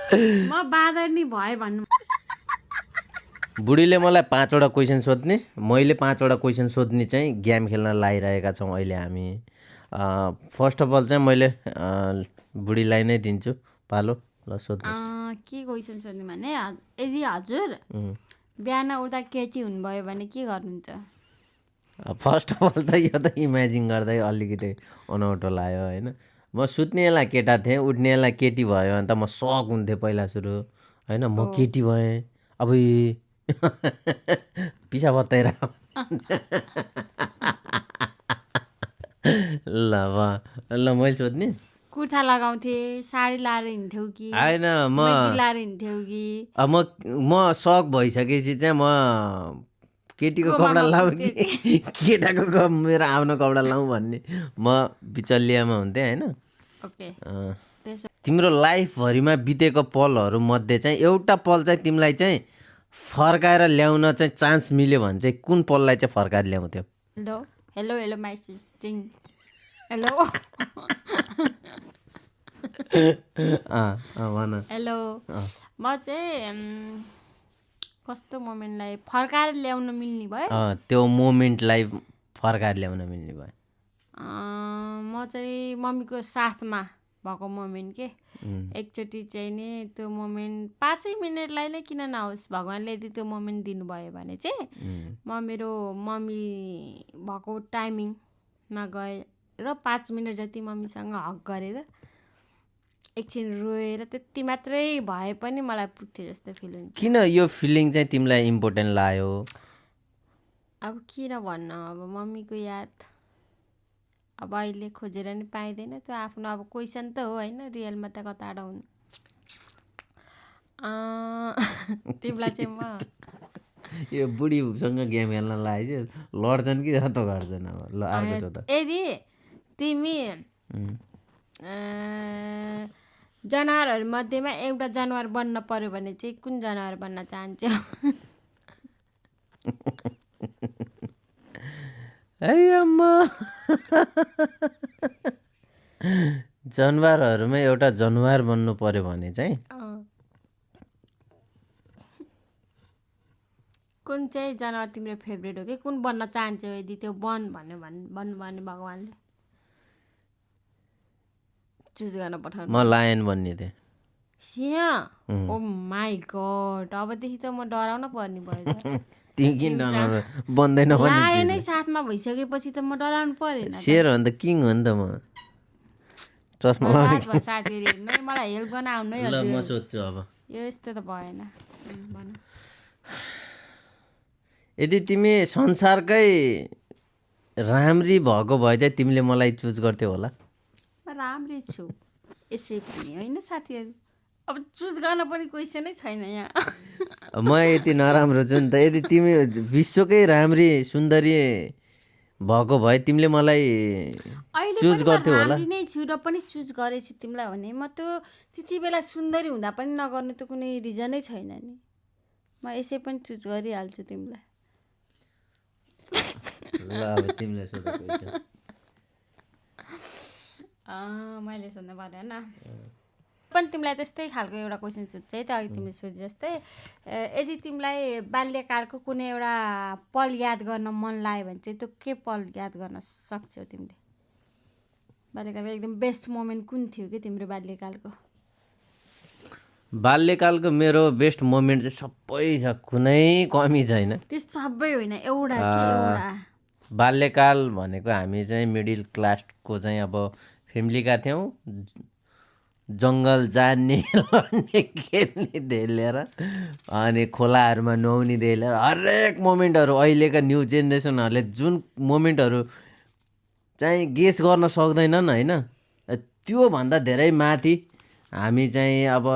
म बाँदर नि भए भन्नु बुढीले मलाई 5वटा क्वेसन सोध्ने, मैले 5वटा क्वेसन सोध्ने चाहिँ गेम खेल्न लागिरहेका छौँ अहिले हामी। फर्स्ट अफ अल चाहिँ मैले बुढीलाई नै दिन्छु पालो। ल सोध्नुहोस्। के क्वेसन सोध्नु भने यदि हजुर बिहान उठ्दा केटी हुनुभयो भने के गर्नुहुन्छ? फर्स्ट अफ अल त यो त इमेजिन गर्दै अलिकति अनौठो लाग्यो होइन। म सुत्नेलाई केटा थिएँ, उठ्नेलाई केटी भयो भने त म सक हुन्थेँ पहिला सुरु होइन। म केटी भएँ अब पिसा बत्ताइरा ल मैले सोध्ने। कुर्ता लगाउँथे, साडी लाएर हिँड्थ्यौ कि होइन मेटी लाएर हिँड्थ्यौ कि? म सक भइसकेपछि चाहिँ म केटीको कपडा लाउँ कि केटाको मेरो आफ्नो कपडा लाउँ भन्ने म बिचल्लियामा हुन्थेँ होइन। ओके तिम्रो लाइफभरिमा बितेको पलहरू मध्ये चाहिँ एउटा पल चाहिँ तिमीलाई चाहिँ फर्काएर ल्याउन चाहिँ चान्स मिल्यो भने चाहिँ कुन पललाई चाहिँ फर्काएर ल्याउँथ्यौ? हेलो हेलो हेलो माई सिस्टिङ हेलो भन। हेलो म चाहिँ कस्तो मोमेन्टलाई फर्काएर ल्याउन मिल्ने भयो? त्यो मोमेन्टलाई फर्काएर ल्याउन मिल्ने भयो। म चाहिँ मम्मीको साथमा भएको मोमेन्ट के एकचोटि चाहिँ नि त्यो मोमेन्ट 5 मिनटलाई नै किन नहोस् भगवान्ले यदि त्यो मोमेन्ट दिनुभयो भने चाहिँ म मेरो मम्मी भएको टाइमिङमा गएर 5 मिनट जति मम्मीसँग हग गरेर एकछिन रोएर त्यति मात्रै भए पनि मलाई पुग्थ्यो जस्तो फिल हुन्छ। किन यो फिलिङ चाहिँ तिमीलाई इम्पोर्टेन्ट लाग्यो? अब किन भन्न, अब मम्मीको याद अब अहिले खोजेर नि पाइँदैन, त्यो आफ्नो अब क्वेसन त हो होइन, रियलमा त कता टाढा हुनु। तिमीलाई चाहिँ म यो बुढीसँग गेम खेल्न लाग्यो लड्छन् कि जस्तो गर्छन्। अब ल अर्को सोध। यदि तिमी जनावरहरू मध्येमा एउटा जनावर बन्न पर्यो भने चाहिँ कुन जनावर बन्न चाहन्छौ? जनावरहरूमा एउटा जनावर बन्नु पर्यो भने चाहिँ कुन चाहिँ जनावर तिम्रो फेभरेट हो कि कुन बन्न चाहन्छौ? यदि त्यो बन भन्नु भने भगवान्ले चुज गर्न पठाउनु। म लायन बन्ने थिएँ। सिंह? ओ माई गॉड, अबदेखि त म डराउन पर्ने भयो। तिमी किन डराउनु बन्दैन भन्ने लायन नै साथमा भइसकेपछि त म डराउनु परेन। शेर हो नि त, किङ हो नि त म। चस्मा लगाउने साथीहरू मलाई हेल्प गर्न आउनु है। ल म सोध्छु अब। यो यस्तो त भएन। यदि तिमी संसारकै राम्री भएको भए चाहिँ तिमीले मलाई चुज गर्थ्यौ होला? म राम्रै छु यसै पनि होइन साथीहरू, अब चुज गर्न पनि क्वेसनै छैन यहाँ। म यति नराम्रो छु नि त। यदि तिमी विश्वकै राम्री सुन्दरी भएको भए तिमीले मलाई चुज गर्थ्यौ होला? राम्री नै छु र पनि चुज गरेछु तिमीलाई भने म त्यो त्यति बेला सुन्दरी हुँदा पनि नगर्नु त कुनै रिजनै छैन नि। म यसै पनि चुज गरिहाल्छु तिमीलाई। ल अब तिमीले सोध क्वेसन। मैले सोध्नु पर्यो होइन। पनि तिमीलाई त्यस्तै खालको एउटा क्वेसन सोध्छु है त, अघि तिमीले सोधे जस्तै। यदि तिमीलाई बाल्यकालको कुनै एउटा पल याद गर्न मन लाग्यो भने चाहिँ त्यो के पल याद गर्न सक्छौ तिमीले? बाल्यकालको एकदम बेस्ट मोमेन्ट कुन थियो कि तिम्रो बाल्यकालको? बाल्यकालको मेरो बेस्ट मोमेन्ट चाहिँ सबै छ, कुनै कमी छैन। त्यो सबै होइन, एउटा बाल्यकाल भनेको हामी चाहिँ मिडल क्लासको चाहिँ अब फ्यामिलीका थियौँ। जङ्गल जाने लड्ने खेल्नेदेखि लिएर अनि खोलाहरूमा नुहाउनेदेखि लिएर हरेक मोमेन्टहरू अहिलेका न्यू जेनेरेसनहरूले जुन मोमेन्टहरू चाहिँ गेस गर्न सक्दैनन् होइन, त्योभन्दा धेरै माथि हामी चाहिँ अब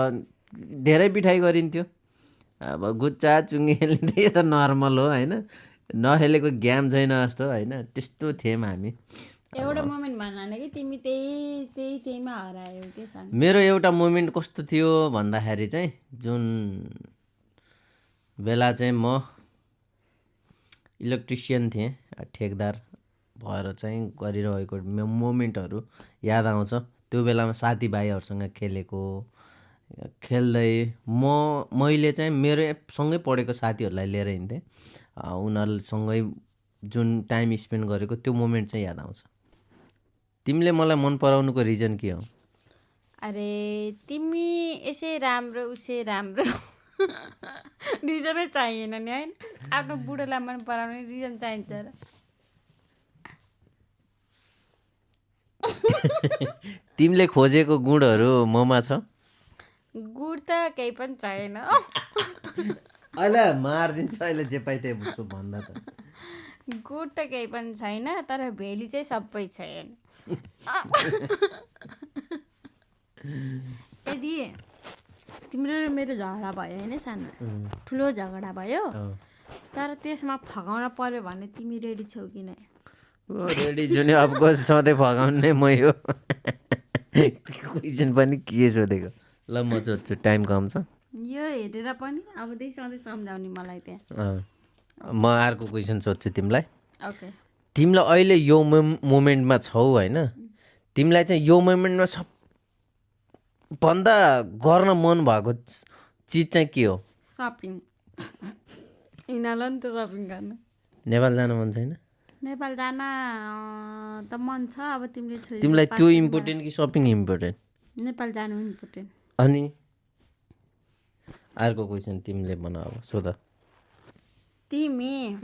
धेरै पिठाइ गरिन्थ्यो। अब गुच्चा चुङ्गे त्यो त नर्मल हो होइन, नखेलेको गेम छैन जस्तो होइन, त्यस्तो थियौँ हामी। एउटा मोमेन्ट भन्न कि तिमी त्यहीमा हरायौ के? मेरो एउटा मोमेन्ट कस्तो थियो भन्दाखेरि चाहिँ जुन बेला चाहिँ म इलेक्ट्रिसियन थिएँ, ठेकदार भएर चाहिँ गरिरहेको मोमेन्टहरू याद आउँछ। त्यो बेलामा साथीभाइहरूसँग खेलेको खेल्दै मैले चाहिँ मेरो सँगै पढेको साथीहरूलाई लिएर हिँड्थेँ। उनीहरूसँगै जुन टाइम स्पेन्ड गरेको त्यो मोमेन्ट चाहिँ याद आउँछ। तिमीले मलाई मन पराउनुको रिजन के हो? अरे तिमी यसै राम्रो उसै राम्रो रिजनै चाहिएन नि होइन। आफ्नो बुढोलाई मन पराउने रिजन चाहिन्छ र। तिमीले खोजेको गुणहरू ममा छ? गुड त केही पनि छैन। अहिले मारिदिन्छ, अहिले जे पाइ त्यही बुझ्छु भन्दा त। गुड त केही पनि छैन, तर भेली चाहिँ सबै छैन। यदि तिम्रो र मेरो झगडा भयो होइन सानो, ठुलो झगडा भयो, तर त्यसमा फगाउन पर्यो भने तिमी रेडी छौ कि नै? रेडी छु नि, अफकोर्स सधैँ फगाउने मै हो। क्वेसन पनि के सोधेको? ल म सोध्छु, टाइम कम छ। यो हेरेर पनि अबदेखि सधैँ सम्झाउने मलाई त्यहाँ। म अर्को क्वेसन सोध्छु तिमीलाई। ओके। तिमीलाई अहिले यो मोमेन्टमा छौ होइन, तिमीलाई चाहिँ यो मोमेन्टमा सबभन्दा गर्न मन भएको चिज चाहिँ के हो? सपिङ। यिनीहरूलाई नि त सपिङ गर्न। नेपाल जान मन छैन? नेपाल जान त मन छ। अब तिमीले छोरी तिमीलाई त्यो इम्पोर्टेन्ट कि सपिङ इम्पोर्टेन्ट? नेपाल जानु इम्पोर्टेन्ट। अनि अर्को क्वेसन तिमीले भन, अब सोध। तिमी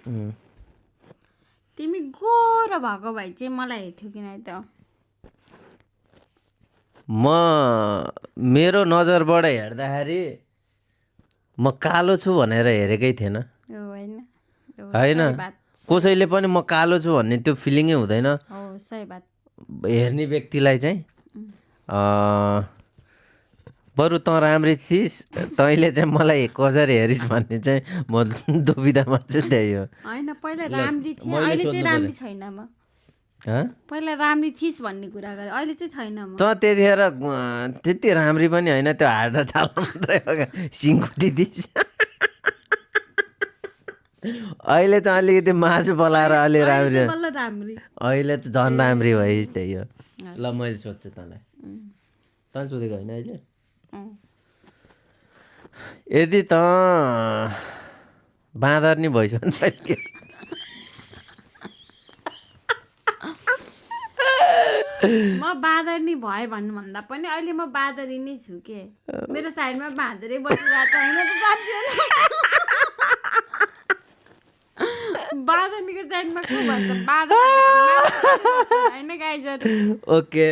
गोरो भएको भए चाहिँ मलाई हेर्थ्यौ कि नै त? मेरो नजरबाट हेर्दाखेरि म कालो छु भनेर हेरेकै थिएन होइन। कसैले पनि म कालो छु भन्ने त्यो फिलिङै हुँदैन। सही बात। हेर्ने व्यक्तिलाई चाहिँ बरु तँ राम्री थिइस्, तैँले चाहिँ मलाई कसरी हेरिस् भन्ने चाहिँ म दुविधामा छु, त्यही हो। होइन पहिला राम्री थिएँ, अहिले चाहिँ राम्री छैन म। पहिला राम्री थिइस् भन्ने कुरा गरेँ, अहिले चाहिँ छैन म। त त्यतिखेर त्यति राम्री पनि होइन, त्यो हाड र छाला मात्रै हो, सिङकुटी थिइस्। अहिले चाहिँ अलिकति मासु पलाएर अलि राम्री, अहिले त झन् राम्री भइस्, त्यही हो। ल मैले सोध्छु तँलाई। तँ सोधेको होइन अहिले? यदि त बाँदर नि भइस् भने चाहिँ के? म बाँदरनी भए भन्नुभन्दा पनि अहिले म बाँदरी नै छु के। मेरो साइडमा बाँदरै बसिरहेको छ होइन त साथीहरू। बाँदरनीको साइडमा को बस्छ? बाँदर होइन गाइजहरू। ओके,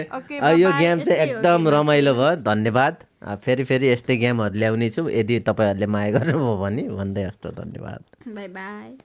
यो गेम चाहिँ एकदम रमाइलो भयो, धन्यवाद। फेरि यस्तै गेमहरू ल्याउने छु यदि तपाईँहरूले माया गर्नुभयो भने, भन्दै जस्तो। धन्यवाद, बाई बाई।